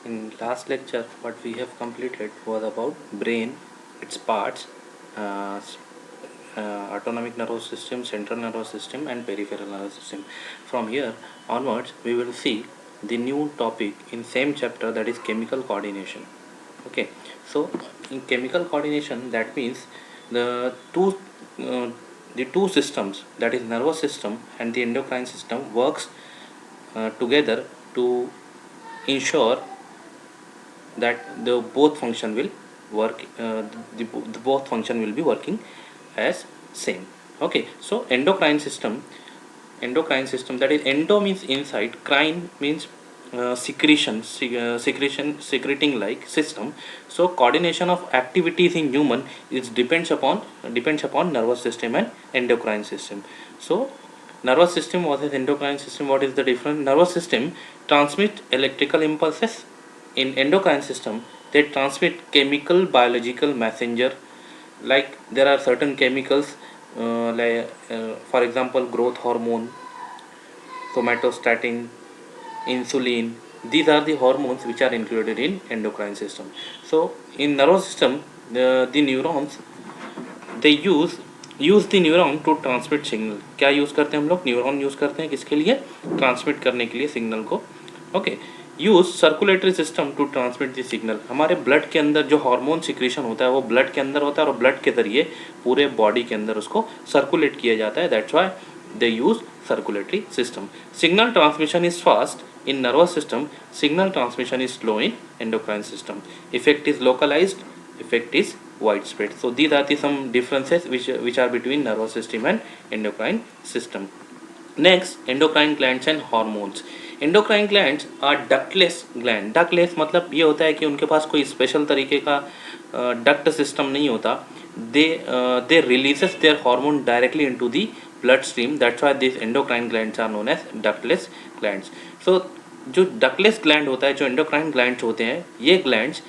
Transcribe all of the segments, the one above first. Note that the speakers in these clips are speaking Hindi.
In last lecture, what we have completed was about brain, its parts, uh, s- autonomic nervous system, central nervous system, and peripheral nervous system. From here onwards, we will see the new topic in same chapter, that is chemical coordination. Okay, so in chemical coordination, that means the uh, two systems, that is nervous system and the endocrine system, works together to ensure that the both function will work, the both function will be working as same. Okay, so endocrine system, that is endo means inside, crine means secreting like system. So coordination of activities in human is depends upon nervous system and endocrine system. So nervous system versus endocrine system, what is the difference? Nervous system transmit electrical impulses. In endocrine system, they transmit chemical biological messenger. Like there are certain chemicals, for example growth hormone, somatostatin, insulin. These are the hormones which are included in endocrine system. So in nervous system, the neurons, they use the neuron to transmit signal. क्या यूज़ करते हैं हम लोग? न्यूरॉन यूज़ करते हैं किसके लिए? ट्रांसमिट करने के लिए सिग्नल को. Okay, use circulatory system to transmit the signal. हमारे ब्लड के अंदर जो हार्मोन सिक्रेशन होता है वो ब्लड के अंदर होता है और ब्लड के जरिए पूरे बॉडी के अंदर उसको सर्कुलेट किया जाता है. That's why they use circulatory system. Signal transmission is fast in nervous system, signal transmission is slow in endocrine system. Effect is localized, effect is widespread. So these are the some differences which are between nervous system and endocrine system. Next, endocrine glands and hormones. endocrine glands are ductless gland. ductless मतलब ये होता है कि उनके पास कोई स्पेशल तरीके का डक्ट सिस्टम नहीं होता. they releases their hormone directly into the bloodstream. That's why these endocrine glands are known as ductless glands. So जो डकलेस ग्लैंड होता है, जो एंडोक्राइन ग्लैंड्स होते हैं, ये ग्लैंड्स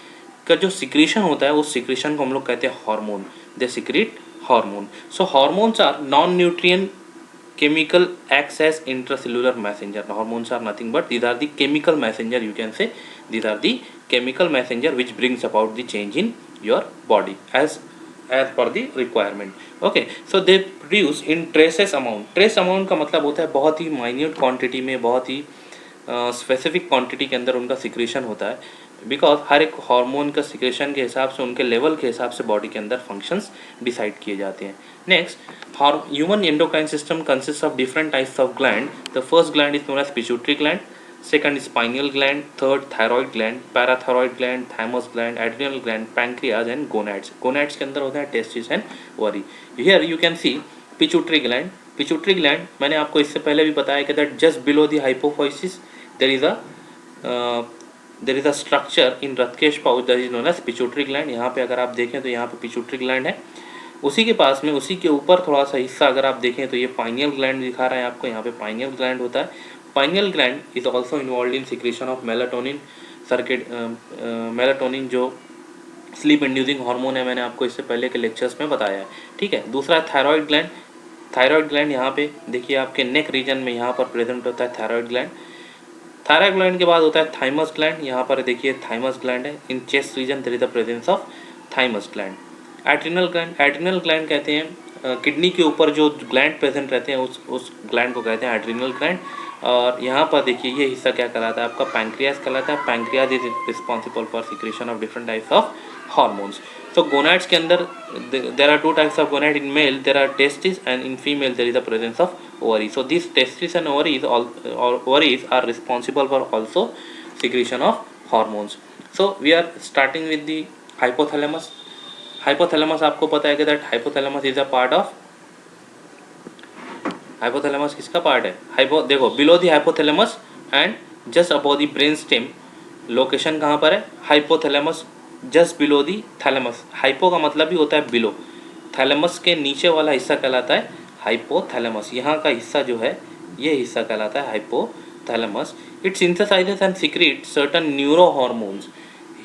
का जो सिक्रीशन होता है उस सिक्रीशन को हम लोग कहते हैं hormone. They secrete hormone. So hormones are non nutrient chemical acts as intracellular messenger. Hormones are nothing but these are the chemical messenger, you can say. These are the chemical messenger which brings about the change in your body as per the requirement. Okay, so they produce in traces amount. trace amount का मतलब होता है बहुत ही माइन्यूट क्वांटिटी में, बहुत ही स्पेसिफिक क्वांटिटी के अंदर उनका सिक्रेशन होता है. बिकॉज हर एक हार्मोन का सिक्रेशन के हिसाब से, उनके लेवल के हिसाब से बॉडी के अंदर फंक्शंस डिसाइड किए जाते हैं. Next, human endocrine system consist of different types of gland. The first gland is known as pituitary gland, second is pineal gland, third thyroid gland, parathyroid gland, thymus gland, adrenal gland, pancreas and gonads. gonads के अंदर होता है testis and ovary. Here you can see pituitary gland. pituitary gland मैंने आपको इससे पहले भी बताया कि that just below the hypophysis there is a structure in Rathkesh pouch that is known as pituitary gland. यहाँ पे अगर आप देखें तो यहाँ पे pituitary gland है. उसी के पास में, उसी के ऊपर थोड़ा सा हिस्सा अगर आप देखें तो ये पाइनियल ग्लैंड दिखा रहा है आपको. यहाँ पे पाइनियल ग्लैंड होता है. Pineal gland is also involve in secretion of melatonin circuit. Melatonin जो स्लीप इंड्यूसिंग हार्मोन है, मैंने आपको इससे पहले के लेक्चर्स में बताया है. ठीक है. दूसरा है थायराइड ग्लैंड. थायराइड ग्लैंड यहाँ पे देखिए आपके नेक रीजन में यहाँ पर प्रेजेंट होता है थायराइड ग्लैंड. थायराइड ग्लैंड के बाद होता है थाइमस ग्लैंड. यहाँ पर देखिए थाइमस ग्लैंड है. In chest region there is the presence of thymus gland. Adrenal gland. Adrenal gland कहते हैं किडनी के ऊपर जो ग्लैंड प्रेजेंट रहते हैं उस ग्लैंड को कहते हैं एड्रिनल ग्लैंड. और यहाँ पर देखिए ये हिस्सा क्या कहलाता है आपका? पैंक्रियाज कहलाता है. Pancreas is responsible for secretion of different types of hormones. तो गोनाड्स के अंदर there are two types of gonad. In male there are testis and in female there is the presence of ovary. So these testes and ovaries are responsible for also secretion of hormones. So we are starting with the hypothalamus. hypothalamus आपको पता है कि that hypothalamus is a part of, hypothalamus किसका पार्ट है? देखो below the hypothalamus and just above the brain stem location कहाँ पर है? hypothalamus just below the thalamus. hypo का मतलब भी होता है below. थैलेमस के नीचे वाला हिस्सा कहलाता है हाइपोथैलेमस. यहाँ का हिस्सा जो है ये हिस्सा कहलाता है hypothalamus. It synthesises and secrete certain neuro hormones.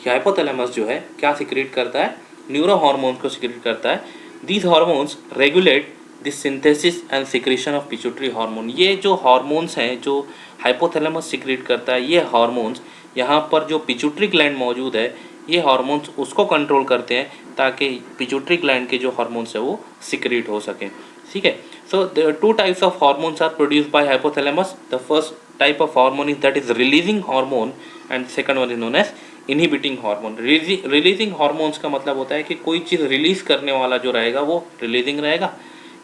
Hypothalamus जो है क्या सिक्रीट करता है? न्यूरो हार्मोन्स को सिक्रीट करता है. These hormones regulate the synthesis and secretion of pituitary hormone. ये जो हार्मोन्स हैं जो हाइपोथैलेमस सिक्रीट करता है, ये हार्मोन्स यहाँ पर जो पिट्यूटरी ग्लैंड मौजूद है ये हार्मोन्स उसको कंट्रोल करते हैं ताकि पिट्यूटरी ग्लैंड के जो हार्मोन्स है वो सिक्रीट हो सकें, ठीक है। So the two types of hormones are produced by hypothalamus. The first type of hormone is that is releasing hormone and second one is known as inhibiting hormone. Releasing hormones का मतलब होता है कि कोई चीज़ रिलीज करने वाला जो रहेगा वो रिलीजिंग रहेगा।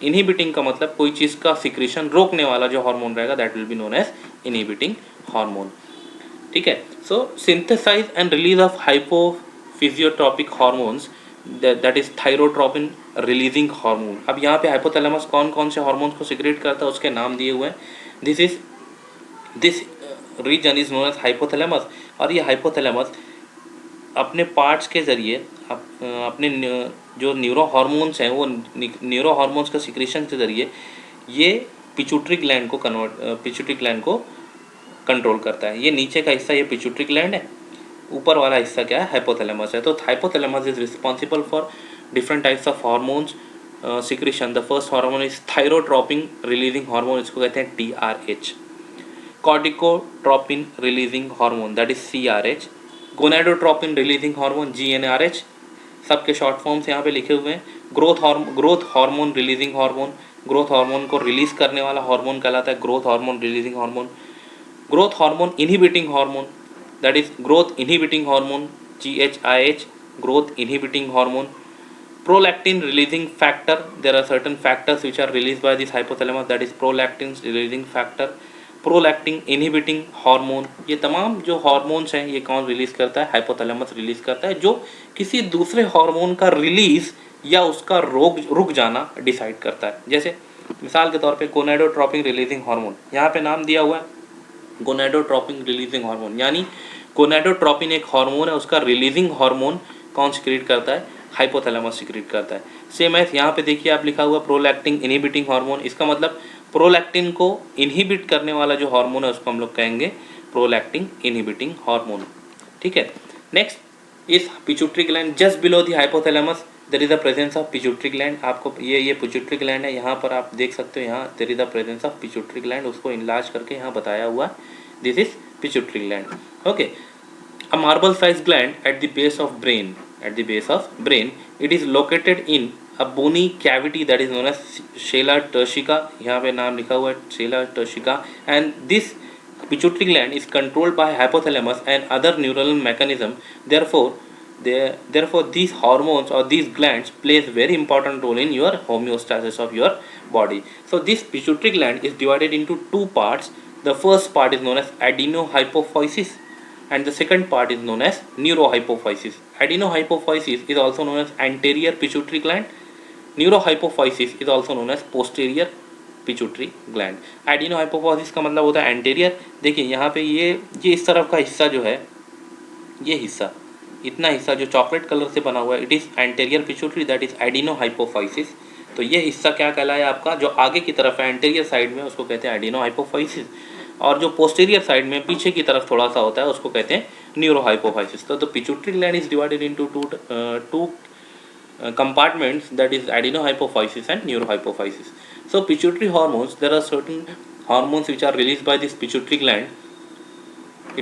इनहिबिटिंग का मतलब कोई चीज़ का सिक्रीशन रोकने वाला जो हार्मोन रहेगा that will be known as inhibiting hormone, ठीक है। So synthesize and release of hypophysiotropic hormones that is thyrotropin releasing hormone. अब यहाँ पे हाइपोथैलेमस कौन कौन से हार्मोन्स को सिक्रेट करता है उसके नाम दिए हुए हैं। This region is known as hypothalamus. और ये हाइपोथैलेमस अपने पार्ट्स के ज़रिए अपने जो न्यूरो हार्मोन्स हैं वो न्यूरो हार्मोन्स का सिक्रेशन के ज़रिए ये पिट्यूटरी ग्लैंड को कंट्रोल करता है। ये नीचे का हिस्सा ये पिट्यूटरी ग्लैंड है, ऊपर वाला हिस्सा क्या है हाइपोथैलेमस है। तो hypothalamus is responsible for different types of hormones secretion. The first hormone is thyrotropin releasing hormone, इसको कहते हैं TRH। Corticotropin releasing hormone that is CRH। Gonadotropin releasing hormone GnRH। सबके शॉर्ट फॉर्म्स यहाँ पे लिखे हुए हैं। Growth hormone releasing hormone, growth hormone को रिलीज करने वाला हार्मोन कहलाता है growth hormone releasing hormone. Growth hormone inhibiting hormone that is growth inhibiting hormone GHIH, growth inhibiting hormone. Prolactin releasing factor, there are certain factors which are released by this hypothalamus, that is prolactin releasing factor, prolactin inhibiting hormone। ये तमाम जो हार्मोन्स हैं ये कौन रिलीज करता है, हाइपोथैलेमस रिलीज करता है, जो किसी दूसरे हार्मोन का रिलीज या उसका रुक जाना डिसाइड करता है। जैसे मिसाल के तौर पे गोनाडोट्रोपिन रिलीजिंग हार्मोन, यहाँ पे नाम दिया हुआ है गोनाडोट्रोपिन रिलीजिंग हार्मोन, यानी गोनाडोट्रोपिन एक हार्मोन है, उसका रिलीजिंग हार्मोन कौन सिक्रीट करता है, हाइपोथैलेमस सिक्रीट करता है। सेम एज यहाँ पे देखिए आप लिखा हुआ प्रोलैक्टिन इनहिबिटिंग हार्मोन, इसका मतलब प्रोलैक्टिन को इनहिबिट करने वाला जो हार्मोन है उसको हम लोग कहेंगे प्रोलैक्टिन इनहिबिटिंग हार्मोन, ठीक है। Next is pituitary gland. Just below the hypothalamus there is the presence of pituitary gland. आपको ये पिट्यूटरी ग्लैंड है, यहाँ पर आप देख सकते हो, यहाँ there is the presence of pituitary gland, उसको इनलार्ज करके यहाँ बताया हुआ है, this is pituitary gland, okay. A marble-sized gland at the base of brain. At the base of brain, it is located in a bony cavity that is known as Scala turcica. यहाँ पे नाम लिखा हुआ है Scala turcica. And this pituitary gland is controlled by hypothalamus and other neuronal mechanism. Therefore, these hormones or these glands plays very important role in your homeostasis of your body. So this pituitary gland is divided into two parts. The first part is known as adenohypophysis and the second part is known as neurohypophysis. Adenohypophysis is also known as anterior pituitary gland. Neurohypophysis is also known as posterior pituitary gland. एडिनोहाइपोफिसिस का मतलब होता है एंटेरियर। देखिए यहाँ पे ये इस तरफ का हिस्सा जो है, ये हिस्सा, इतना हिस्सा जो चॉकलेट कलर से बना हुआ है, it is anterior pituitary, that is एडिनोहाइपोफिसिस। तो ये हिस्सा क्या कहलाया आपका, जो आगे की तरफ है एंटेरियर साइड में, उसको कहते हैं एडिनोहाइपोफिसिस, और जो पोस्टीरियर साइड में पीछे की तरफ थोड़ा सा होता है उसको कहते हैं न्यूरोहाइपोफिसिस। तो pituitary gland is divided into two compartments, that is adenohypophysis and neurohypophysis. So pituitary hormones, there are certain hormones which are released by this pituitary gland.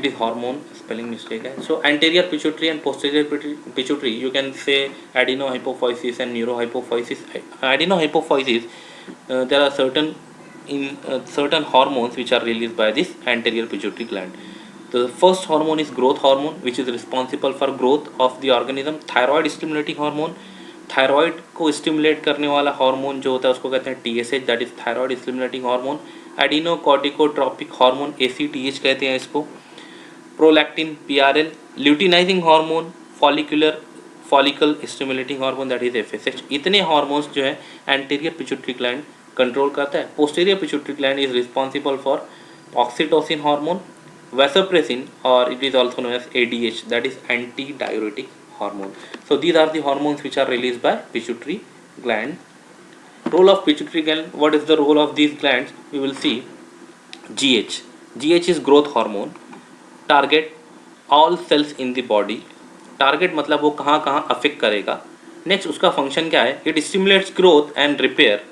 It is hormone, spelling mistake hai. So anterior pituitary and posterior pituitary, you can say adenohypophysis and neurohypophysis. Adenohypophysis, there are certain hormones which are released by this anterior pituitary gland. The first hormone is growth hormone, which is responsible for growth of the organism. Thyroid stimulating hormone, thyroid को स्टिमुलेट करने वाला हार्मोन जो होता है उसको कहते हैं TSH, that is thyroid stimulating hormone. Adrenocorticotropic hormone ACTH कहते हैं इसको। Prolactin PRL, luteinizing hormone, follicle stimulating hormone that is FSH। इतने हार्मोन्स जो है एंटीरियर पिट्यूटरी ग्लैंड कंट्रोल करता है। Posterior pituitary gland is responsible for oxytocin hormone, vasopressin, or it is also known as ADH, that is anti-diuretic hormone. So these are the hormones which are released by pituitary gland. Role of pituitary gland, what is the role of these glands, we will see. GH is growth hormone, target all cells in the body. target मतलब वो कहाँ कहाँ अफेक्ट करेगा। नेक्स्ट उसका फंक्शन क्या है, it stimulates growth and repair,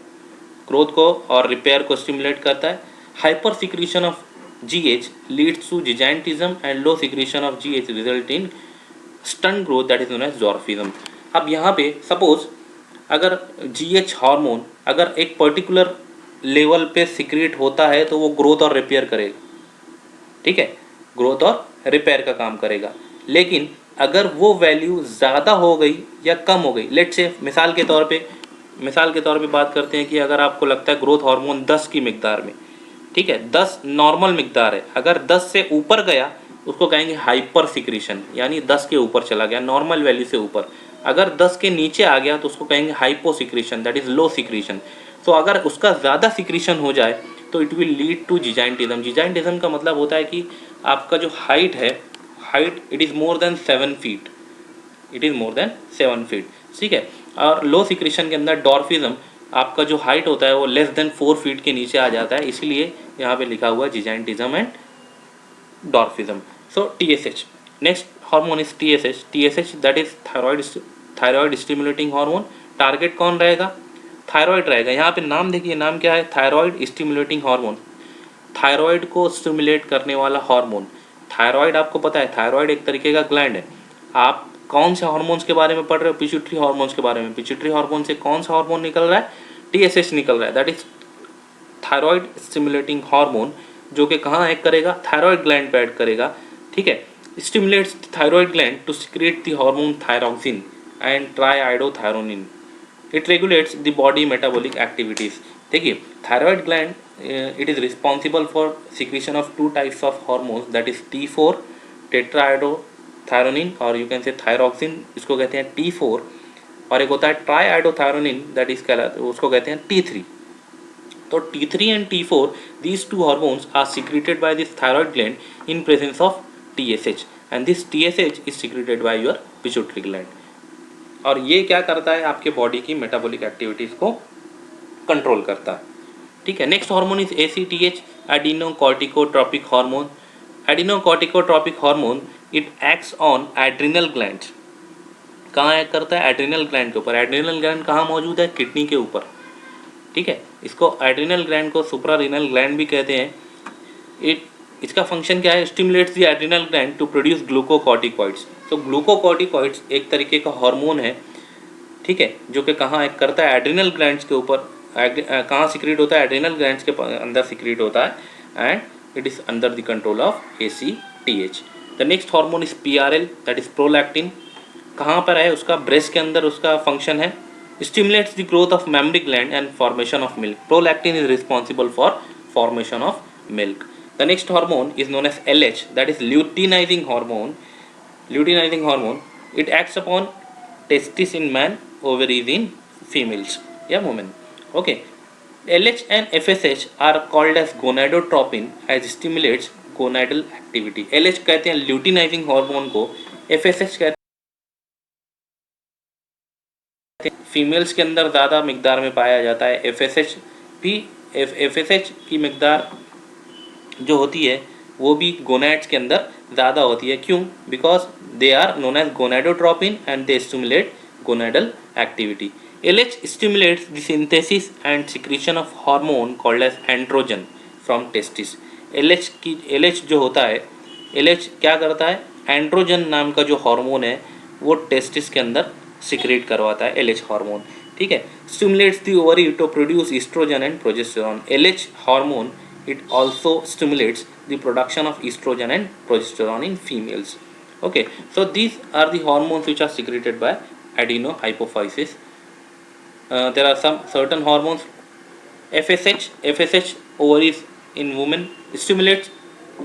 growth को और रिपेयर को स्टिमुलेट करता है। Hyper secretion of GH leads to gigantism and low secretion of GH result in stunt growth that is known as dwarfism. अब यहाँ पे सपोज अगर GH हार्मोन अगर एक पर्टिकुलर लेवल पे सिक्रेट होता है तो वो ग्रोथ और रिपेयर करेगा, ठीक है, ग्रोथ और रिपेयर का काम करेगा। लेकिन अगर वो वैल्यू ज़्यादा हो गई या कम हो गई, लेट्स से मिसाल के तौर पे बात करते हैं कि अगर आपको लगता है ग्रोथ हार्मोन 10 की मिकदार में, ठीक है, 10 नॉर्मल मिकदार है, अगर 10 से ऊपर गया उसको कहेंगे हाइपर सिक्रीशन, यानी 10 के ऊपर चला गया नॉर्मल वैल्यू से ऊपर। अगर 10 के नीचे आ गया तो उसको कहेंगे hypo secretion, that is low secretion. तो अगर उसका ज़्यादा सिक्रीशन हो जाए तो इट विल लीड टू जिजाइंटिज्म। जिजाइंटिज्म का मतलब होता है कि आपका जो हाइट है, height it is more than 7 feet, it is more than 7 feet, ठीक है। और लो सिक्रीशन के अंदर डॉर्फिज्म, आपका जो हाइट होता है वो लेस देन 4 फीट के नीचे आ जाता है, इसीलिए यहाँ पे लिखा हुआ है gigantism and dwarfism. So TSH, next hormone is TSH। TSH that is thyroid stimulating hormone. Target कौन रहेगा? थायराइड रहेगा। यहाँ पे नाम देखिए, नाम क्या है? थायराइड स्टिमुलेटिंग हार्मोन, थायराइड को स्टिमुलेट करने वाला हार्मोन। थायराइड आपको पता है, थायराइड एक तरीके का ग्लैंड है। आप कौन से हार्मोन्स के बारे में पढ़ रहे हो? पिट्यूटरी हार्मोन्स के बारे में। पिट्यूटरी हार्मोन से कौन सा हार्मोन निकल रहा है? TSH निकल रहा है, that is thyroid stimulating hormone, जो कि कहाँ एक्ट करेगा? थायराइड ग्लैंड पे एक्ट करेगा, ठीक है। Stimulates thyroid gland to secrete the hormone thyroxine and triiodothyronine. It regulates the body metabolic activities. देखिए, thyroid gland it is responsible for secretion of 2 types of hormones, that is T4 tetraiodothyronine, और यू कैन से थायरॉक्सिन, इसको कहते हैं T4, और एक होता है ट्राईआइडोथायरोनिन, दैट इज कहलाता है, उसको कहते हैं T3। तो T3 and T4, these two hormones are secreted by this thyroid gland in presence of TSH, and this TSH is secreted by your pituitary gland। और ये क्या करता है? आपके बॉडी की मेटाबॉलिक एक्टिविटीज़ को कंट्रोल करता है, ठीक है। Next hormone is ACTH, adrenocorticotropic hormone. Adrenocorticotropic hormone it acts on adrenal gland. कहाँ एक्ट करता है? एड्रिनल ग्लैंड के ऊपर। एड्रिनल ग्लैंड कहाँ मौजूद है? किडनी के ऊपर, ठीक है। इसको एड्रिनल ग्लैंड को सुप्रारीनल ग्लैंड भी कहते हैं। इसका फंक्शन क्या है? Stimulates the adrenal gland to produce glucocorticoids. तो ग्लूकोकॉर्टिकॉइड्स एक तरीके का हार्मोन है, ठीक है, जो कि कहाँ एक्ट करता है? एड्रिनल ग्लैंड्स के ऊपर। कहाँ सिक्रीट होता है? एड्रिनल ग्लैंड्स के अंदर सिक्रीट होता है, and it is under the control of ACTH। The next hormone is PRL, that is prolactin. कहाँ पर है? उसका ब्रेस्ट के अंदर उसका फंक्शन है। Stimulates the growth of mammary gland and formation of milk. Prolactin is responsible for formation of milk. The next hormone is known as LH, that is luteinizing hormone. Luteinizing hormone, it acts upon testes in man, ovaries in females, yeah, women. Okay. LH and FSH are called as gonadotropin as stimulates gonadal activity. LH कहते हैं luteinizing hormone को, FSH कहते हैं फीमेल्स के अंदर ज़्यादा मिकदार में पाया जाता है। FSH भी, FSH की मिकदार जो होती है वो भी गोनैड्स के अंदर ज़्यादा होती है। क्यों? Because they are known as gonadotropin and they stimulate gonadal activity. LH stimulates the synthesis and secretion of hormone called as androgen from testis। LH जो होता है, LH क्या करता है? एंड्रोजन नाम का जो हार्मोन है वो टेस्टिस के अंदर सिक्रेट करवाता है, LH हार्मोन, ठीक है। Stimulates the ovary to produce oestrogen and progesterone. LH hormone it also stimulates the production of estrogen and progesterone in females. Okay, so these are the hormones which are secreted by adenohypophysis. There are some certain hormones. FSH ovaries in women stimulates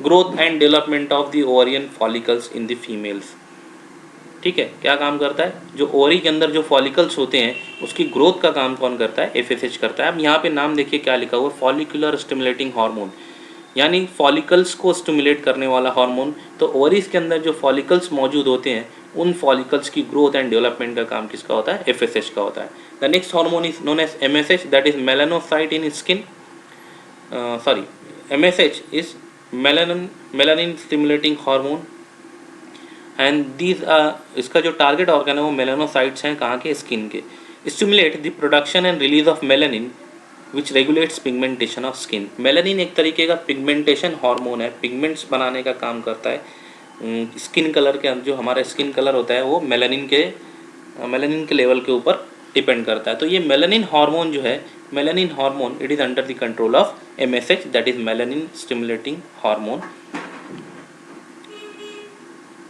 growth and development of the ovarian follicles in the females। ठीक है, क्या काम करता है? जो ओवरी के अंदर जो फॉलिकल्स होते हैं उसकी ग्रोथ का काम कौन करता है? FSH करता है। अब यहाँ पे नाम देखिए क्या लिखा हुआ है, फॉलिकुलर स्टिमुलेटिंग हार्मोन, यानी फॉलिकल्स को स्टिमुलेट करने वाला हार्मोन। तो ओवरीज के अंदर जो फॉलिकल्स मौजूद होते हैं उन फॉलिकल्स की ग्रोथ एंड डेवलपमेंट का काम किसका होता है? FSH का होता है। The next hormone is known as MSH, that is melanocyte in skin, MSH is melanin stimulating hormone and these इसका जो टारगेट ऑर्गन है वो मेलानोसाइट्स हैं, कहाँ के? स्किन के। Stimulate the production and release of melanin which regulates pigmentation of skin. Melanin एक तरीके का पिगमेंटेशन हार्मोन है, पिगमेंट्स बनाने का काम करता है। स्किन कलर के जो हमारा स्किन कलर होता है वो मेलानिन के लेवल के ऊपर डिपेंड करता है। तो ये मेलानिन हार्मोन जो है, melanin hormone it is under the control of MSH, that is melanin stimulating hormone.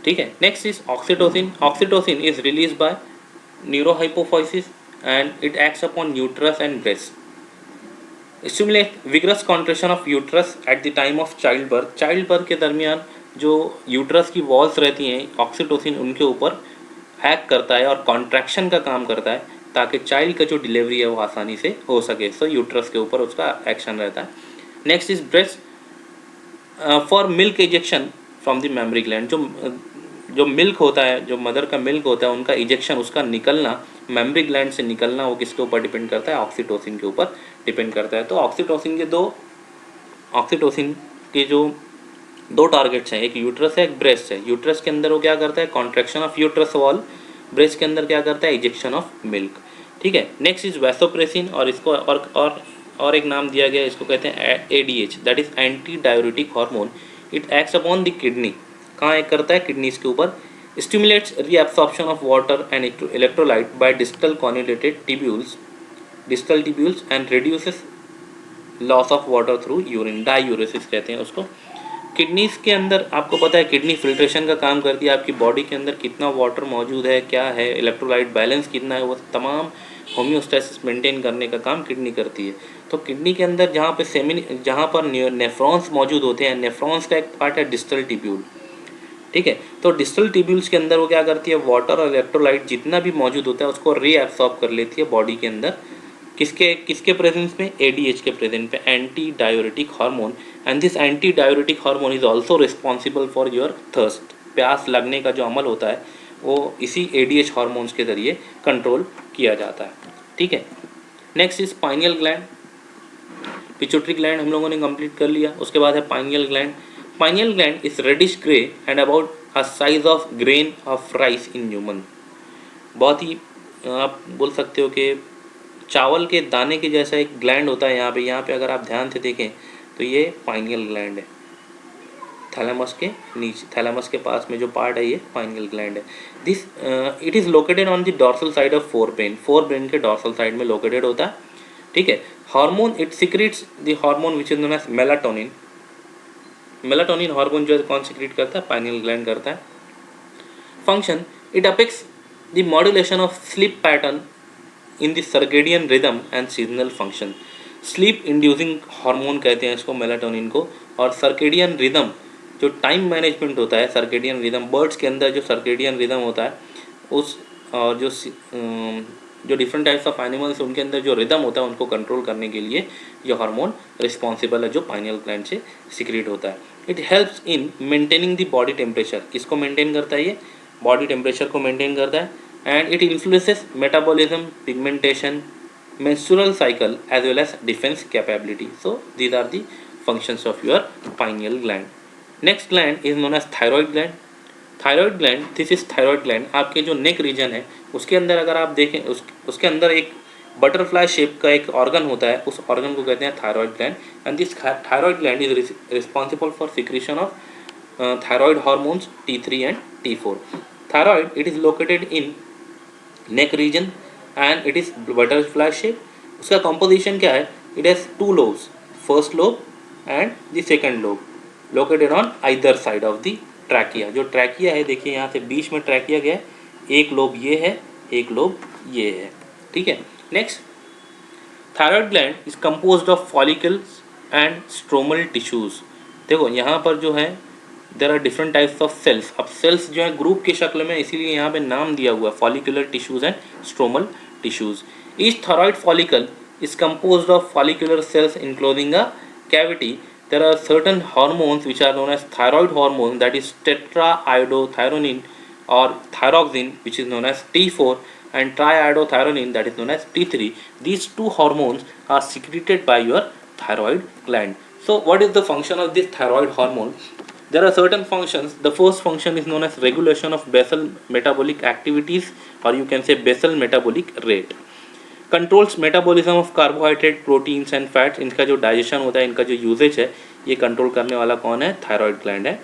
ठीक है। Next is oxytocin. Oxytocin is release by neurohypophysis and it acts upon uterus and breast. Stimulate vigorous contraction of uterus at the time of child birth. Child birth के दरमियान जो यूट्रस की वॉल्स रहती हैं, ऑक्सीटोसिन उनके ऊपर एक्ट करता है और कॉन्ट्रैक्शन का काम करता है ताकि चाइल्ड का जो डिलीवरी है वो आसानी से हो सके। सो यूट्रस के ऊपर उसका एक्शन रहता है। Next is breast for milk ejection from the mammary gland. जो मिल्क होता है, जो मदर का मिल्क होता है, उनका इजेक्शन, उसका निकलना, मेमरी ग्लैंड से निकलना, वो किसके ऊपर डिपेंड करता है? ऑक्सीटोसिन के ऊपर डिपेंड करता है। तो ऑक्सीटोसिन के जो दो टारगेट्स हैं, एक यूट्रस है, एक ब्रेस्ट है। यूट्रस के अंदर वो क्या करता है? Contraction of uterus wall. Breast के अंदर क्या करता है? Ejection of milk. ठीक है। नेक्स्ट इज वैसोप्रेसिन, और इसको और एक नाम दिया गया है, इसको कहते हैं ADH, that is anti diuretic hormone. It acts upon the kidney. कहाँ एक करता है? किडनीज के ऊपर। Stimulates reabsorption of water and electrolyte by distal convoluted tubules and reduces loss of water through urine, diuresis कहते हैं उसको। किडनीज के अंदर आपको पता है किडनी फिल्ट्रेशन का काम करती है, आपकी बॉडी के अंदर कितना वाटर मौजूद है, क्या है, इलेक्ट्रोलाइट बैलेंस कितना है, वो तमाम होम्योस्टेसिस मेंटेन करने का काम किडनी करती है। तो किडनी के अंदर जहाँ पर नेफ्रॉन्स मौजूद होते हैं, नेफ्रॉन्स का एक पार्ट है डिस्टल टिब्यूल। ठीक है। तो डिस्टल टिब्यूल्स के अंदर वो क्या करती है? वाटर और इलेक्ट्रोलाइट जितना भी मौजूद होता है उसको रीअब्सॉर्ब कर लेती है बॉडी के अंदर। किसके प्रेजेंस में? ADH के प्रेजेंस में, anti diuretic hormone. And this anti diuretic hormone is also responsible for your thirst. प्यास लगने का जो अमल होता है वो इसी ADH हार्मोन्स के जरिए कंट्रोल किया जाता है। ठीक है। Next is pineal gland. Pituitary gland हम लोगों ने कंप्लीट कर लिया। उसके बाद है pineal gland. Pineal gland is reddish grey and about a size of grain of rice in human. बहुत ही आप बोल सकते हो कि चावल के दाने के जैसा एक ग्लैंड होता है यहाँ पे अगर आप ध्यान से देखें तो ये पाइनियल ग्लैंड है। थैलेमस के नीचे, थैलेमस के पास में जो पार्ट है ये पाइनियल ग्लैंड है। This it is located on the dorsal side of forebrain के डॉर्सल साइड में लोकेटेड होता है। ठीक है। Hormone it secretes the hormone which is known as melatonin. Melatonin hormone जो है कौन सिक्रीट करता है? पाइनियल ग्लैंड करता है। Function it apex the modulation of sleep pattern in the circadian rhythm and seasonal function. Sleep inducing hormone कहते हैं इसको, मेलाटोनिन को। और सर्केडियन रिदम जो टाइम मैनेजमेंट होता है, सर्केडियन रिदम, बर्ड्स के अंदर जो सर्केडियन रिदम होता है उस, और जो डिफरेंट टाइप्स ऑफ एनिमल्स उनके अंदर जो रिदम होता है उनको कंट्रोल करने के लिए ये हार्मोन रिस्पॉन्सिबल है जो पाइनियल ग्लैंड से सिक्रीट होता है। It helps in maintaining the body temperature. किसको मेंटेन करता है ये? बॉडी टेम्परेचर को मेंटेन करता है। And it influences metabolism, pigmentation, menstrual cycle as well as defense capability. So these are the functions of your pineal gland. Next gland is known as thyroid gland. Thyroid gland, this is thyroid gland. आपके जो नेक रीजन है उसके अंदर अगर आप देखें उसके अंदर एक बटरफ्लाई शेप का एक ऑर्गन होता है, उस ऑर्गन को कहते हैं thyroid gland. And this thyroid gland is responsible for secretion of thyroid hormones T3 and T4. Thyroid it is located in neck region and it is butterfly shape. उसका कॉम्पोजिशन क्या है? It has two lobes, first lobe and the second lobe, located on either side of the trachea. जो ट्रैकिया है देखिए यहाँ से बीच में ट्रैकिया गया है, एक लोब ये है, एक लोब ये है। ठीक है। Next, thyroid gland is composed of follicles and stromal tissues. देखो यहाँ पर जो है there are different types of cells. अब सेल्स जो है ग्रुप के शक्ल में, इसीलिए यहाँ पे नाम दिया हुआ है follicular tissues and stromal tissues. Each thyroid follicle is composed of follicular cells enclosing a cavity. There are certain hormones which are known as thyroid hormone, that is tetraiodothyronine, or thyroxine which is known as T4, and triiodothyronine that is known as T3. These two hormones are secreted by your thyroid gland. So what is the function of this thyroid hormone? There are certain functions. The first function is known as regulation of basal metabolic activities, or you can say basal metabolic rate. Controls metabolism of carbohydrate, proteins and fats, इनका जो डाइजेशन होता है, इनका जो यूजेज है, ये कंट्रोल करने वाला कौन है? थायराइड ग्लैंड है।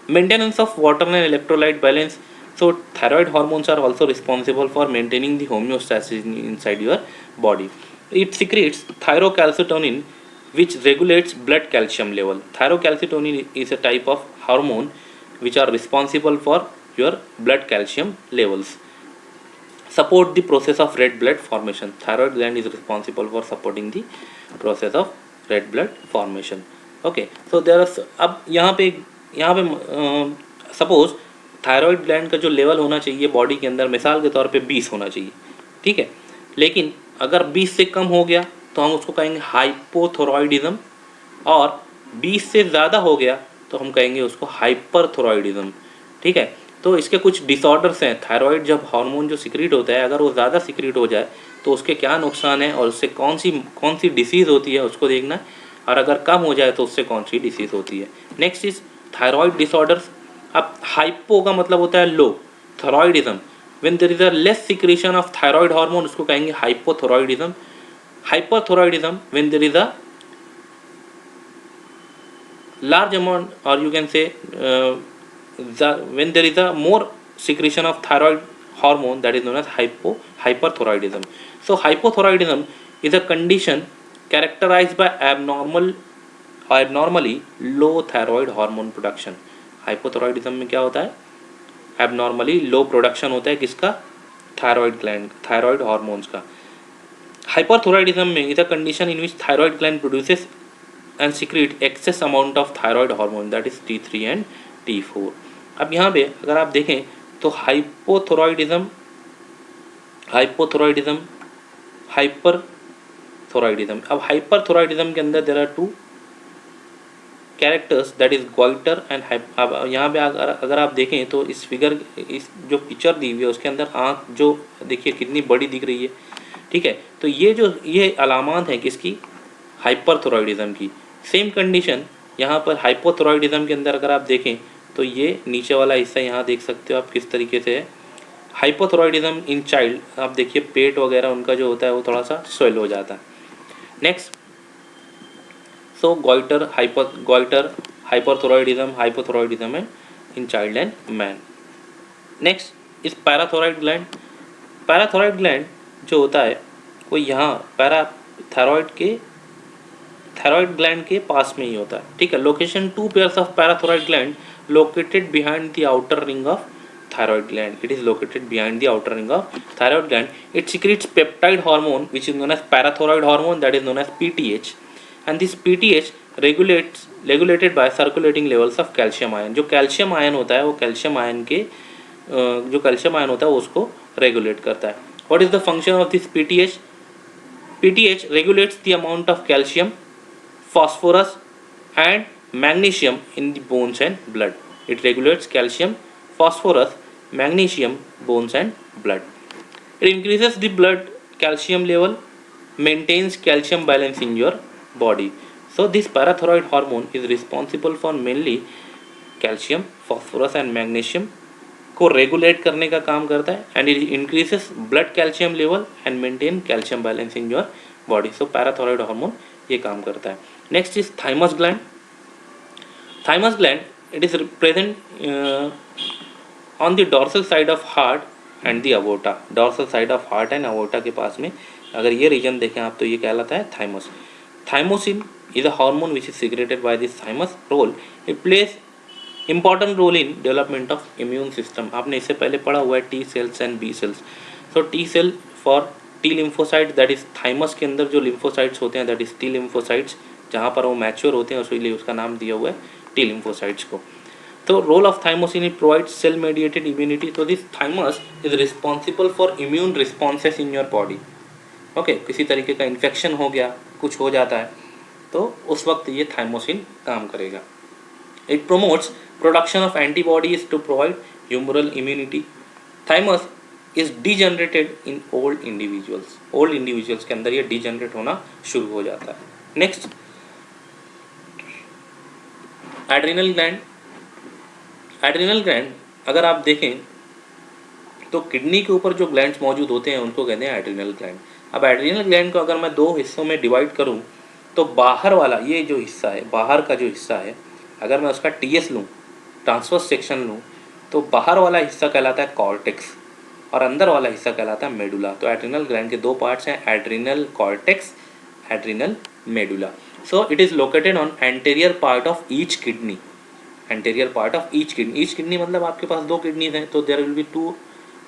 Maintenance of water and electrolyte balance, so thyroid hormones are also responsible for maintaining the homeostasis inside your body. It secretes thyrocalcitonin which regulates blood calcium level. Thyrocalcitonin is a type of hormone which are responsible for your blood calcium levels. Support the process of red blood formation. Thyroid gland is responsible for supporting the process of red blood formation. Okay, so there are, अब यहाँ पे सपोज थायराइड ग्लैंड का जो लेवल होना चाहिए बॉडी के अंदर, मिसाल के तौर पे 20 होना चाहिए, ठीक है, लेकिन अगर 20 से कम हो गया तो हम उसको कहेंगे हाइपोथोरॉइडिज्म, और 20 से ज़्यादा हो गया तो हम कहेंगे उसको हाइपरथोरॉइडिज्म, ठीक है। तो इसके कुछ डिसऑर्डर्स हैं। थायराइड जब हार्मोन जो सिक्रीट होता है, अगर वो ज़्यादा सिक्रीट हो जाए तो उसके क्या नुकसान है और उससे कौन सी डिसीज़ होती है उसको देखना है, और अगर कम हो जाए तो उससे कौन सी डिसीज़ होती है। Next is thyroid disorders. अब हाइपो का मतलब होता है low, thyroidism, when there is a less secretion of thyroid hormone उसको कहेंगे hypothyroidism. Hyperthyroidism when there is a large amount, or you can say when there is a more secretion of thyroid hormone, that is known as hyperthyroidism. So hypothyroidism is a condition characterized by abnormally low thyroid hormone production. hypothyroidism में क्या होता है? abnormally low production होता है किसका? thyroid gland, thyroid hormones का. hyperthyroidism में is a condition in which thyroid gland produces and secrete excess amount of thyroid hormone, that is T3 and T4. अब यहाँ पे अगर आप देखें तो हाइपोथोरॉइडिज्म, हाइपरथोरॉइडिज्म। अब हाइपरथोरॉइडिज्म के अंदर there are two characters, that is goitre and अब यहाँ पे अगर आप देखें तो इस फिगर, इस जो पिक्चर दी हुई है उसके अंदर आँख जो देखिए कितनी बड़ी दिख रही है, ठीक है। तो ये अलामात हैं किसकी? हाइपरथोरॉइडिज्म की। सेम कंडीशन यहाँ पर हाइपोथोरॉइडिज्म के अंदर अगर आप देखें तो ये नीचे वाला हिस्सा यहाँ देख सकते हो आप किस तरीके से है। हाइपोथोरॉइडिज्म इन चाइल्ड, आप देखिए पेट वगैरह उनका जो होता है वो थोड़ा सा स्वेल हो जाता है। नेक्स्ट, सो गोइटर, हाइपोथोरॉइडिज्म है in child and man. Next इस पैराथोरॉइड ग्लैंड। पैराथोरॉइड ग्लैंड जो होता है वो यहाँ थायराइड ग्लैंड के पास में ही होता है, ठीक है। Location, 2 pairs of parathyroid gland located behind the outer ring of thyroid gland. It is located behind the outer ring of thyroid gland. It secretes peptide hormone which is known as parathyroid hormone, that is known as PTH, and this PTH regulated by circulating levels of calcium ion. जो कैल्शियम आयन होता है वो कैल्शियम आयन होता है उसको रेगुलेट करता है। What is the function of this PTH? PTH regulates the amount of calcium, phosphorus and magnesium in the bones and blood. It regulates calcium, phosphorus, magnesium, bones and blood. It increases the blood calcium level, maintains calcium balance in your body. So this parathyroid hormone is responsible for mainly calcium, phosphorus and magnesium को रेगुलेट करने का काम करता है, and it increases blood calcium level and maintain calcium balance in your body. So parathyroid hormone ये काम करता है। Next is thymus gland. Thymus gland, it is present on the dorsal side of heart and the aorta. Dorsal side of heart and aorta के पास में अगर ये रीजन देखें आप तो ये कहलाता है thymus. Thymosin is a hormone which is secreted by this thymus role. It plays important role in development of immune system. आपने इससे पहले पढ़ा हुआ है T cells and B cells. So T cell for T lymphocyte, that is thymus के अंदर जो लिम्फोसाइट्स होते हैं दैट इज टी लिम्फोसाइट्स, जहाँ पर वो मैच्योर होते हैं इसलिए उसका नाम दिया हुआ है टी लिम्फोसाइट्स को। तो role of thymosin, it provides cell mediated immunity. तो this thymus is responsible for immune responses in your body. Okay, किसी तरीके का इन्फेक्शन हो गया, कुछ हो जाता है तो उस वक्त ये थाइमोसिन काम करेगा। It promotes production of antibodies to provide humoral immunity. Thymus is degenerated in old individuals. Old individuals के अंदर ये डिजेनरेट होना शुरू हो जाता है। Next, adrenal gland. Adrenal gland अगर आप देखें तो किडनी के ऊपर जो ग्लैंड्स मौजूद होते हैं उनको कहते हैं एड्रिनल ग्लैंड। अब एड्रिनल ग्लैंड को अगर मैं दो हिस्सों में डिवाइड करूं तो बाहर वाला ये जो हिस्सा है, बाहर का जो हिस्सा है, अगर मैं उसका टीएस लूँ, ट्रांसवर्स सेक्शन लूँ, तो बाहर वाला हिस्सा कहलाता है कॉर्टेक्स और अंदर वाला हिस्सा कहलाता है मेडुला। तो एड्रिनल ग्लैंड के दो पार्ट्स हैं, adrenal cortex, adrenal medulla. So it is located on anterior part of each kidney, anterior part of each kidney. Each kidney मतलब आपके पास दो किडनीज हैं, तो there will be two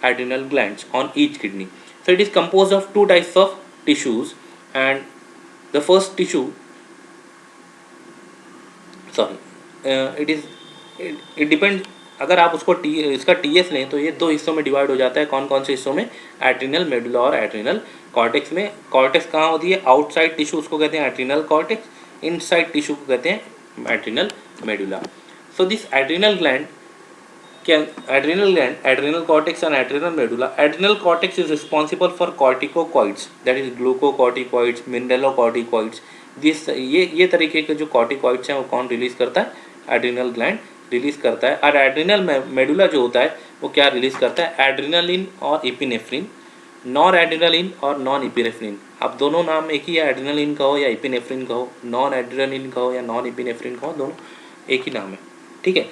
adrenal glands on each kidney. So it is composed of two types of tissues, and the first tissue, sorry, it depends, अगर आप उसको इसका टीएस लें तो ये दो हिस्सों में डिवाइड हो जाता है। कौन कौन से हिस्सों में? एड्रिनल मेडुला और एड्रिनल कॉर्टेक्स में। कॉर्टेक्स कहाँ होती है? आउटसाइड टिश्यू, उसको कहते हैं एड्रिनल कॉर्टेक्स, इनसाइड टिश्यू को कहते हैं adrenal medulla. So this adrenal gland adrenal cortex and adrenal medulla. Adrenal cortex is responsible for corticosteroids, that is glucocorticoids, mineralocorticoids. ये तरीके के जो corticoids हैं वो कौन रिलीज करता है? एड्रिनल ग्लैंड रिलीज करता है। और एड्रिनल मेडुला जो होता है वो क्या रिलीज करता है? एड्रिनलिन और इपिनेफ्रिन, नॉन एड्रिनलिन और नॉन इपिनेफ्रिन। अब दोनों नाम एक ही है, एड्रिनलिन का हो या इपिनेफ्रिन का हो, नॉन एड्रिनलिन का हो या नॉन इपिनेफ्रिन का हो, दोनों एक ही नाम है, ठीक है।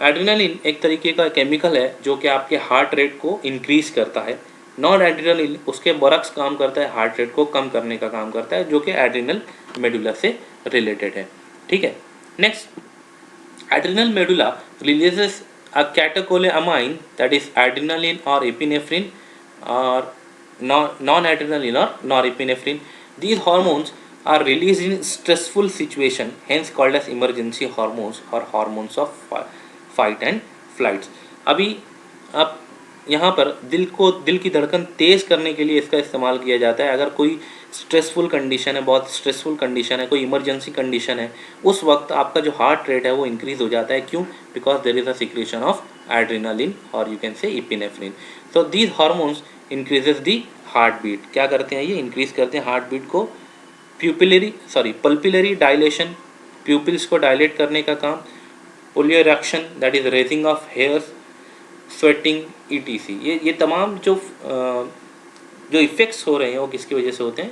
एड्रेनालिन एक तरीके का केमिकल है जो कि आपके हार्ट रेट को इंक्रीज करता है। नॉन एड्रेनालिन उसके बरक्स काम करता है, हार्ट रेट को कम करने का काम करता है, जो कि एड्रिनल मेडुला से रिलेटेड है, ठीक है। Next, adrenal medulla releases a catecholamine, that is adrenaline और एपिनेफ्रिन, और नॉन एड्रेनालिन और norepinephrine. These hormones are released in stressful situation, hence called as emergency hormones or hormones of fight and flights. अभी अब यहाँ पर दिल की धड़कन तेज़ करने के लिए इसका इस्तेमाल किया जाता है. अगर कोई स्ट्रेसफुल कंडीशन है, बहुत स्ट्रेसफुल कंडीशन है, कोई इमरजेंसी कंडीशन है, उस वक्त आपका जो हार्ट रेट है वो इंक्रीज़ हो जाता है. क्यों? Because there is a secretion of adrenaline और you can say epinephrine. So these hormones increases the heart beat. क्या करते हैं? ये इंक्रीज़ करते हैं हार्ट बीट को. पल्पिलरी डायलेशन, प्यूपिल्स को डायलेट करने का काम. Piloerection, that is raising of hairs, sweating, ETC. ये तमाम जो इफ़ेक्ट्स हो रहे हैं वो किसकी वजह से होते हैं?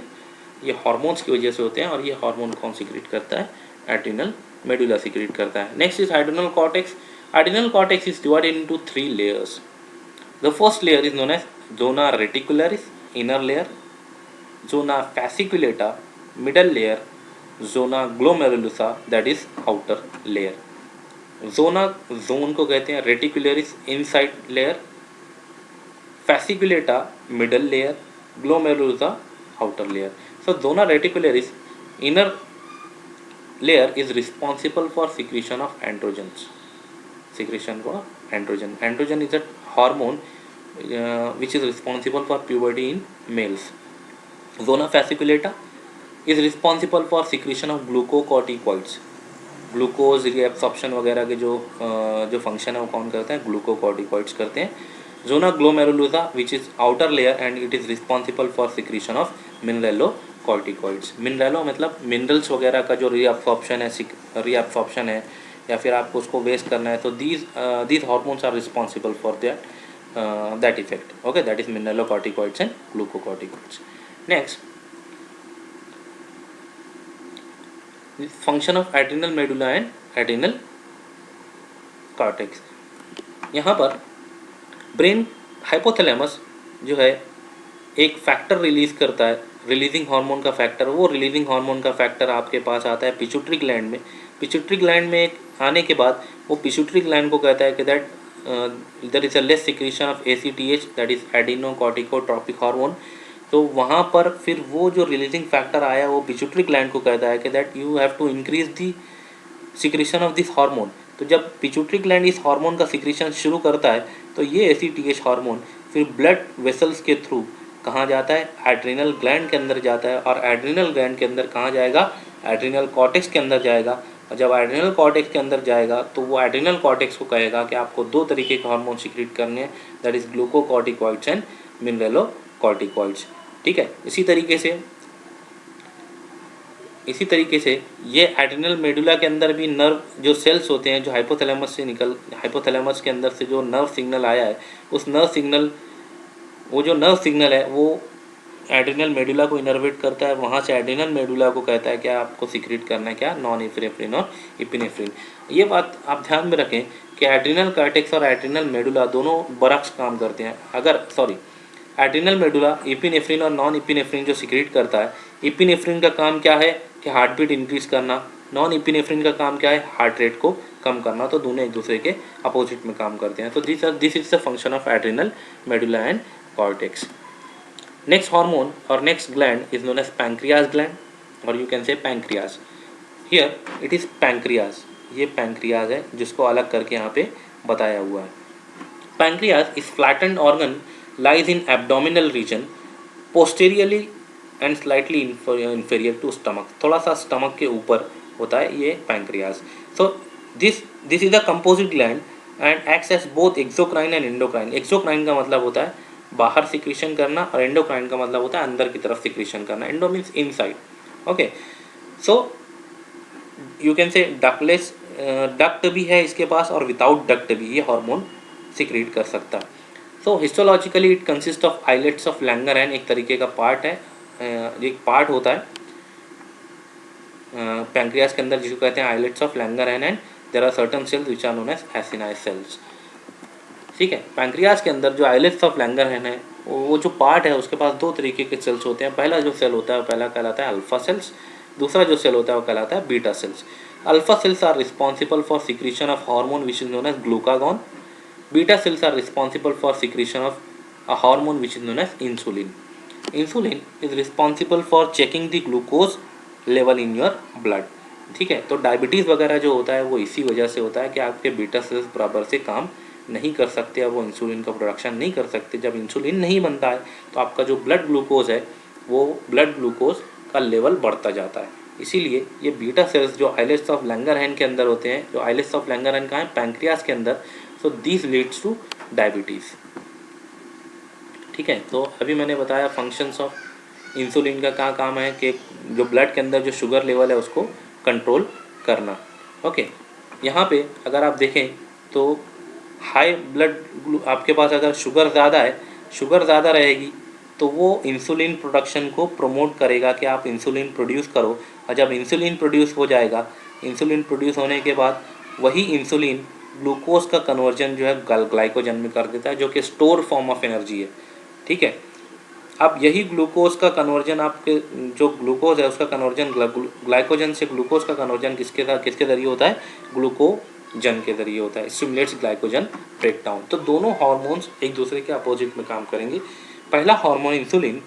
ये हार्मोन्स की वजह से होते हैं. और ये हार्मोन कौन सिक्रेट करता है? एड्रिनल मेडुला सिक्रेट करता है. Next is adrenal cortex. Adrenal cortex is divided into 3 layers. The first layer is known as zona reticularis, inner layer, zona fasciculata, middle layer, zona glomerulosa, that is outer layer. Zone को कहते हैं, reticularis inside layer, fasciculata middle layer, glomerulosa outer layer. So zona reticularis inner layer is responsible for secretion of androgens. Secretion for androgen. Androgen is a hormone which is responsible for puberty in males. Zona fasciculata is responsible for secretion of glucocorticoids. Glucose reabsorption वगैरह के जो फंक्शन है वो कौन करते हैं? ग्लूकोकॉर्टिकॉइड्स करते हैं. Zona glomerulosa which is outer layer and it is responsible for secretion of mineralocorticoids. Mineralo मतलब मिनरल्स वगैरह का जो रीएब्सॉर्प्शन है या फिर आपको उसको वेस्ट करना है, तो these hormones are responsible for that effect. Okay, that is mineralocorticoids and glucocorticoids. Next, function of adrenal medulla and adrenal cortex. यहाँ पर ब्रेन हाइपोथैलेमस जो है एक फैक्टर रिलीज करता है, रिलीजिंग हार्मोन का फैक्टर. वो रिलीजिंग हार्मोन का फैक्टर आपके पास आता है पिट्यूटरी ग्लैंड में. पिट्यूटरी ग्लैंड में आने के बाद वो पिट्यूटरी ग्लैंड को कहता है कि that there is a less secretion of ACTH, that is adrenocorticotropic hormone. तो वहाँ पर फिर वो जो रिलीजिंग फैक्टर आया वो पिट्यूटरी ग्लैंड को कहता है कि that you have to increase the secretion of this hormone. तो जब पिट्यूटरी ग्लैंड इस हार्मोन का सिक्रीशन शुरू करता है तो ये ACTH हार्मोन फिर ब्लड वेसल्स के थ्रू कहाँ जाता है? एड्रिनल ग्लैंड के अंदर जाता है. और एड्रिनल ग्लैंड के अंदर कहाँ जाएगा? एड्रिनल कॉर्टेक्स के अंदर जाएगा. और जब एड्रिनल कॉर्टेक्स के अंदर जाएगा तो वो एड्रिनल कॉर्टेक्स को कहेगा कि आपको दो तरीके के हार्मोन सिक्रीट करने हैं, that is glucocorticoids and mineralocorticoids. ठीक है. इसी तरीके से ये एड्रिनल मेडुला के अंदर भी नर्व जो सेल्स होते हैं जो हाइपोथैलेमस के अंदर से जो नर्व सिग्नल आया है, उस नर्व सिग्नल है वो एड्रिनल मेडुला को इनर्वेट करता है, वहाँ से एड्रिनल मेडुला को कहता है क्या आपको सीक्रेट करना है, क्या नॉन एपिनेफ्रिन और एपिनेफ्रिन। ये बात आप ध्यान में रखें कि एड्रिनल कार्टेक्स और एड्रिनल मेडुला दोनों बरक्स काम करते हैं। अगर एड्रिनल मेडुला एपिनेफ्रिन और नॉन एपिनेफ्रिन जो सीक्रेट करता है, एपिनेफ्रिन का काम क्या है कि हार्ट बीट इंक्रीज करना, नॉन एपिनेफ्रिन का काम क्या है हार्ट रेट को कम करना। तो दोनों एक दूसरे के अपोजिट में काम करते हैं। तो this is the function of adrenal medulla and cortex. Next hormone or next gland is known as pancreas gland or you can say pancreas. Here it is pancreas. ये pancreas है जिसको अलग करके यहाँ पे बताया हुआ है। Pancreas is flattened organ lies in abdominal region posteriorly and slightly inferior to stomach. थोड़ा सा stomach के ऊपर होता है ये pancreas. So this is a composite gland and acts as both exocrine and endocrine. Exocrine का मतलब होता है बाहर सिक्रीशन करना और एंडोक्राइन का मतलब होता है अंदर की तरफ सिक्रीशन करना। Endo means inside. Okay, so you can से डक्टलेस डक्ट भी है इसके पास और विदाउट डक्ट भी ये हार्मोन सिक्रीट कर सकता है। So histologically it consist of islets of Langerhans, एक तरीके का पार्ट है, एक पार्ट होता है पैंक्रियास के अंदर जिसको कहते हैं islets of Langerhans and there are certain cells which are known as acini cells. ठीक है, पैंक्रियास के अंदर जो आइलेट्स ऑफ लैंगरहैन है वो जो पार्ट है उसके पास दो तरीके के सेल्स होते हैं। पहला जो सेल होता है वो पहला कहलाता है अल्फा सेल्स, दूसरा जो सेल होता है वो कहलाता है beta cells. Alpha cells are responsible for secretion of hormone which is known as glucagon. Beta cells are responsible for secretion of a hormone which is known as insulin. Insulin is responsible for checking the glucose level in your blood. ठीक है, तो डायबिटीज़ वगैरह जो होता है वो इसी वजह से होता है कि आपके बीटा सेल्स बराबर से काम नहीं कर सकते, अब वो इंसुलिन का प्रोडक्शन नहीं कर सकते। जब इंसुलिन नहीं बनता है तो आपका जो ब्लड ग्लूकोज है वो ब्लड ग्लूकोज का लेवल बढ़ता जाता है। इसीलिए ये बीटा सेल्स जो आइलेट्स ऑफ लैंगरहैन के अंदर होते हैं, जो आइलेट्स ऑफ लैंगरहैन का है पैंक्रियास के अंदर, so this leads two diabetes. ठीक है, तो अभी मैंने बताया फंक्शंस ऑफ इंसुलिन का क्या काम है कि जो ब्लड के अंदर जो शुगर लेवल है उसको कंट्रोल करना। ओके, यहाँ पे अगर आप देखें तो हाई ब्लड आपके पास अगर शुगर ज़्यादा है, शुगर ज़्यादा रहेगी तो वो इंसुलिन प्रोडक्शन को प्रमोट करेगा कि आप इंसुलिन प्रोड्यूस करो। और जब इंसुलिन प्रोड्यूस हो जाएगा, इंसुलिन प्रोड्यूस होने के बाद वही इंसुलिन ग्लूकोज का कन्वर्जन जो है ग्लाइकोजन में कर देता है, जो कि स्टोर फॉर्म ऑफ एनर्जी है। ठीक है, अब यही ग्लूकोज का कन्वर्जन आपके जो ग्लूकोज है उसका कन्वर्जन ग्लाइकोजन से ग्लूकोज का कन्वर्जन किसके ज़रिए होता है, ग्लूकोजन के ज़रिए होता है, स्टिमुलेट्स ग्लाइकोजन ब्रेकडाउन। तो दोनों हार्मोन्स एक दूसरे के अपोजिट में काम करेंगे। पहला हार्मोन इंसुलिन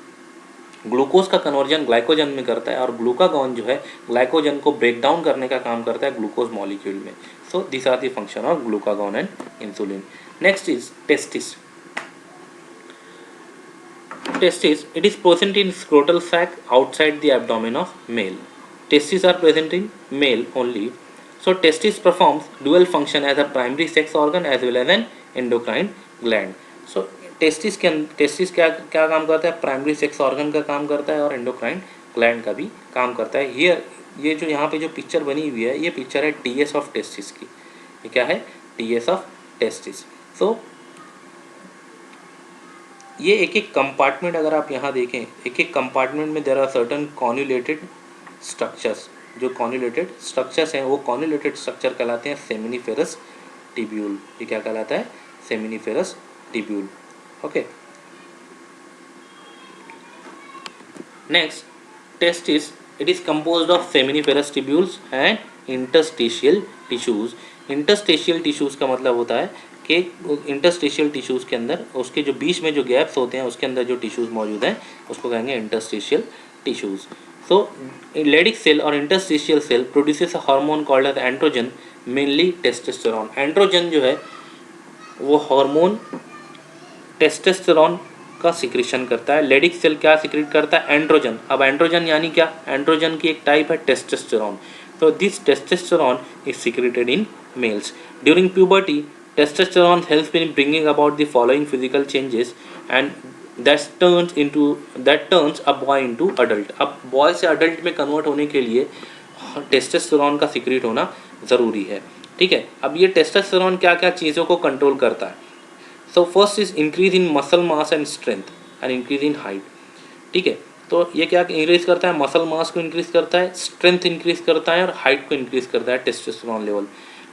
ग्लूकोज का कन्वर्जन ग्लाइकोजन में करता है और ग्लूकागॉन जो है ग्लाइकोजन को ब्रेक डाउन करने का काम करता है ग्लूकोज मॉलिक्यूल में। So this are the function of glucagon and insulin. Next is testis. Testis, it is present in scrotal sac outside the abdomen of male. Testes are present in male only. So testis performs dual function as a primary sex organ as well as an endocrine gland. So testis क्या क्या काम करता है, प्राइमरी सेक्स ऑर्गन का काम करता है और एंडोक्राइन ग्लैंड का भी काम करता है। ये जो यहाँ पे जो पिक्चर बनी हुई है ये पिक्चर है टीएस ऑफ टेस्टिस की। ये क्या है, टीएस ऑफ टेस्टिस। सो ये एक एक कंपार्टमेंट अगर आप यहाँ देखें, एक एक कंपार्टमेंट में देयर आर सर्टन कॉन्युलेटेड स्ट्रक्चर्स। जो कॉन्युलेटेड स्ट्रक्चर्स हैं वो कॉन्युलेटेड स्ट्रक्चर कहलाते हैं सेमिनिफेरस टिब्यूल। ये क्या कहलाता है, seminiferous tubule. Okay, next testis, it is composed of seminiferous tubules and interstitial tissues. Interstitial tissues का मतलब होता है कि इंटरस्टिशियल टिश्यूज़ के अंदर उसके जो बीच में जो गैप्स होते हैं उसके अंदर जो टिश्यूज़ मौजूद हैं उसको कहेंगे interstitial tissues. So Leydig cell और interstitial cell produces a hormone called as androgen, mainly testosterone. Androgen जो है वो हार्मोन टेस्टोस्टेरोन का सिक्रीशन करता है। लेडिक सेल क्या सिक्रीट करता है, एंड्रोजन। अब एंड्रोजन यानी क्या, एंड्रोजन की एक टाइप है टेस्टोस्टेरोन। तो this testosterone is secreted in males during puberty. Testosterone helps in bringing about the following physical changes and that turns a boy into adult. अब बॉय से अडल्ट में कन्वर्ट होने के लिए टेस्टोस्टेरोन का सिक्रेट होना ज़रूरी है। ठीक है, अब ये टेस्टोस्टेरोन क्या क्या चीज़ों को कंट्रोल करता है। So first is increase in muscle mass and strength and increase in height. ठीक है। तो ये क्या इंक्रीज करता है, मसल मास को इंक्रीज करता है, स्ट्रेंथ इंक्रीज करता है और हाइट को इंक्रीज करता है testosterone level.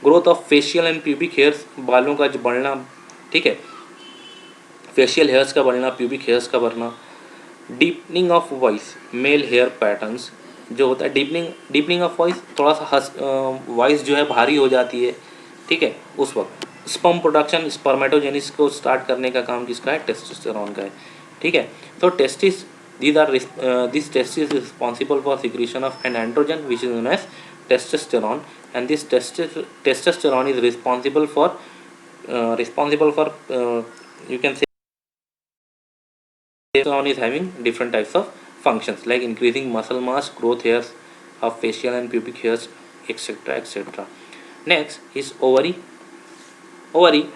Growth of facial and pubic hairs, बालों का जो बढ़ना, ठीक है, फेशियल हेयर्स का बढ़ना, प्यूबिक हेयर्स का बढ़ना। Deepening of voice, male hair patterns जो होता है, डीपनिंग ऑफ वॉइस, थोड़ा सा वॉइस जो है भारी हो जाती है, ठीक है, उस वक्त। स्पर्म प्रोडक्शन, स्पर्मेटोजेनिस को स्टार्ट करने का काम किसका है, टेस्टोस्टेरोन का है, ठीक है। तो testis, this testis is responsible for secretion of an androgen which is known as testosterone, and this testosterone is responsible for you can say testosterone is having different types of functions like increasing muscle mass, growth hairs of facial and pubic hairs, etc., etc. Next is ovary. Ovary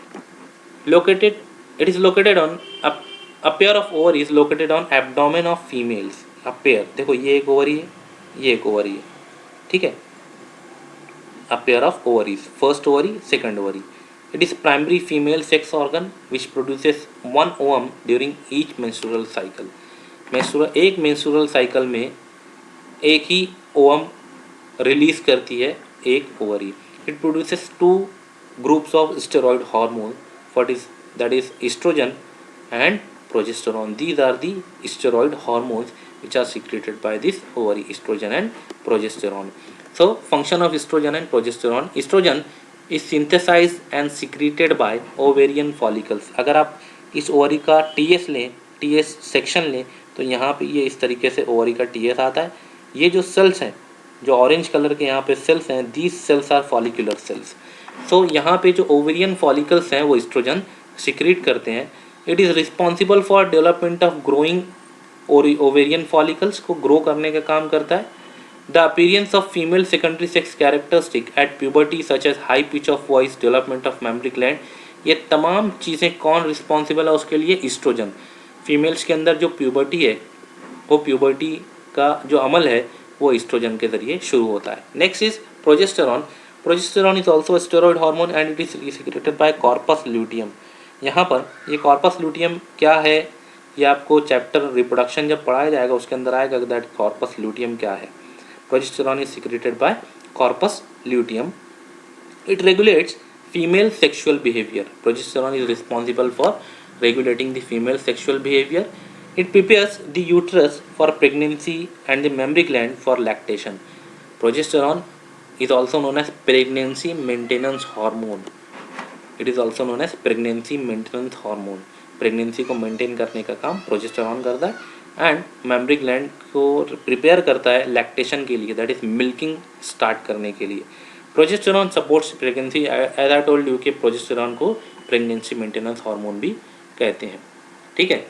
located, it is located on a pair of ovaries located on abdomen of females. A pair, देखो ये एक ओवरी है, ये एक ओवरी है, ठीक है। A pair of ovaries, first ovary, second ovary. It is primary female sex organ which produces one ovum during each menstrual cycle. एक menstrual cycle में एक ही ओवम रिलीज करती है एक ovary. It produces two groups of steroid hormone, that is estrogen and progesterone. These are the steroid hormones which are secreted by this ovary, estrogen and progesterone. So function of estrogen and progesterone. Estrogen is synthesized and secreted by ovarian follicles. अगर आप इस ओवरी का टीएस लें, टीएस सेक्शन लें, तो यहाँ पे ये इस तरीके से ओवरी का टीएस आता है. ये जो सेल्स हैं, जो ऑरेंज कलर के यहाँ पे सेल्स हैं, these cells are follicular cells. So यहाँ पे जो ओवेरियन फॉलिकल्स हैं वो एस्ट्रोजन सिक्रीट करते हैं. It is responsible for development of growing ovarian follicles को ग्रो करने का काम करता है. The appearance of female secondary sex characteristic at puberty such as high pitch of voice, development of mammary gland, ये तमाम चीज़ें कौन रिस्पॉन्सिबल है उसके लिए, एस्ट्रोजन. फीमेल्स के अंदर जो प्यूबर्टी है, वो प्यूबर्टी का जो अमल है वो एस्ट्रोजन के जरिए शुरू होता है. Next is progesterone. Progesterone is also steroid hormone and it is secreted bye corpus luteum. यहाँ पर ये कॉर्पस ल्यूटियम क्या है, ये आपको चैप्टर रिप्रोडक्शन जब पढ़ाया जाएगा उसके अंदर आएगा दैट कॉर्पस ल्यूटियम क्या है. Progesterone is secreted bye corpus luteum. It regulates female sexual behaviour. Progesterone is responsible for regulating the female sexual behavior. It prepares the uterus for pregnancy and the mammary gland for lactation. Progesterone is also known as pregnancy maintenance hormone. It is also known as pregnancy maintenance hormone. Pregnancy को मेंटेन करने का काम प्रोजेस्टेरॉन करता है एंड मेमरी ग्लैंड को प्रिपेयर करता है लैक्टेशन के लिए, दैट इज मिल्किंग स्टार्ट करने के लिए. Progesterone supports pregnancy. As I told you कि प्रोजेस्टेरॉन को प्रेगनेंसी मेंटेनेंस हार्मोन भी कहते हैं, ठीक है.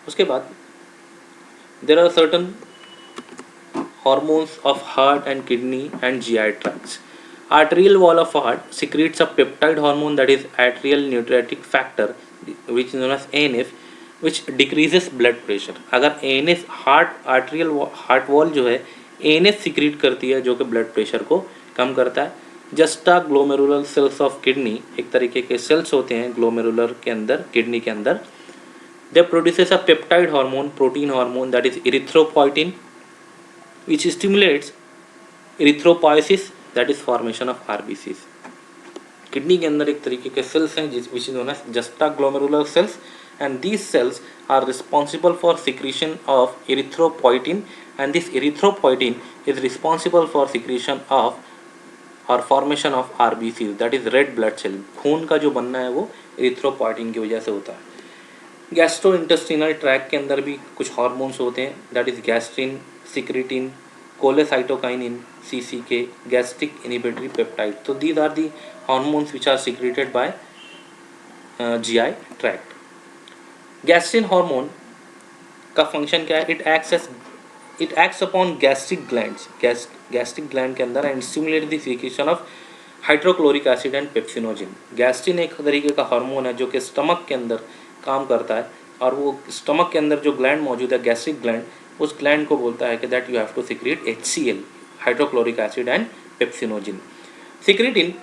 उसके बाद there are certain hormones of heart and kidney and GI tracts. Arterial wall of heart secretes a peptide hormone that is atrial natriuretic factor which is known as ANF, which decreases blood pressure. अगर ANF आर्ट्रियल हार्ट वॉल जो है ANF सिक्रीट करती है जो कि ब्लड प्रेशर को कम करता है. Juxta glomerular cells of kidney, एक तरीके के सेल्स होते हैं ग्लोमेरुलर के अंदर, किडनी के अंदर. They produces a peptide hormone, protein hormone that is erythropoietin which stimulates erythropoiesis, that is formation of RBCs. Kidney के अंदर एक तरीके के सेल्स हैं which is known as juxta glomerular cells and these cells are responsible for secretion of erythropoietin, and this erythropoietin is responsible for secretion of or formation of RBCs, that is red blood cell. खून का जो बनना है वो erythropoietin की वजह से होता है. गैस्ट्रोइंटेस्टिनल ट्रैक के अंदर भी कुछ हार्मोन्स होते हैं, that is gastrin, secretin, cholecystokinin, CCK, gastric inhibitory peptide. तो these are the hormones which are secreted by GI tract. Gastrin hormone का फंक्शन क्या है, it acts upon gastric glands, gastric gland के अंदर and stimulate the secretion of hydrochloric acid and pepsinogen. Gastrin एक तरीके का हार्मोन है जो कि स्टमक के अंदर काम करता है, और वो स्टमक के अंदर जो ग्लैंड मौजूद है गैस्ट्रिक ग्लैंड, उस ग्लैंड को बोलता है कि that you have to secrete HCl, hydrochloric acid and pepsinogen. Secretin,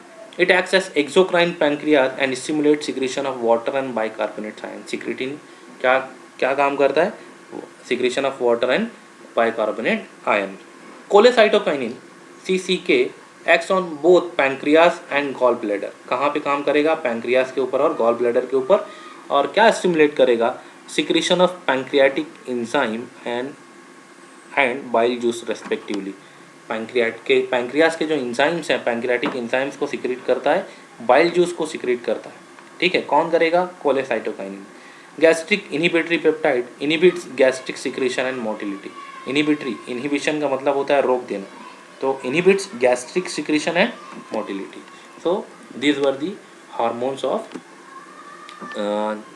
it acts as exocrine pancreas and stimulates secretion of water and bicarbonate ion. Secretin क्या क्या काम करता है? Secretion of water and bicarbonate ion. Cholecystokinin CCK acts on both pancreas and gall bladder. कहाँ पे काम करेगा? पैंक्रियास के ऊपर और गॉल ब्लैडर के ऊपर। और क्या स्टिमुलेट करेगा? Secretion of pancreatic enzyme and bile juice respectively. Pancreas के जो इंजाइम्स हैं, पैंक्रियाटिक इंजाइम्स को सिक्रेट करता है, बाइल जूस को सिक्रेट करता है। ठीक है, कौन करेगा? Cholecystokinin. Gastric inhibitory peptide inhibits gastric secretion and motility. Inhibitory, inhibition का मतलब होता है रोक देना, तो inhibits gastric secretion and motility. So these were the hormones of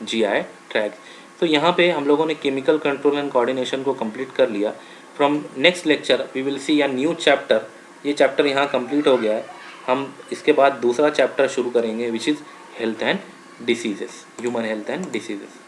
GI tract. तो यहाँ पे हम लोगों ने केमिकल कंट्रोल एंड कोऑर्डिनेशन को कंप्लीट कर लिया। From next lecture we will see a new chapter. ये चैप्टर यहाँ कंप्लीट हो गया है। हम इसके बाद दूसरा चैप्टर शुरू करेंगे which is health and diseases, human health and diseases.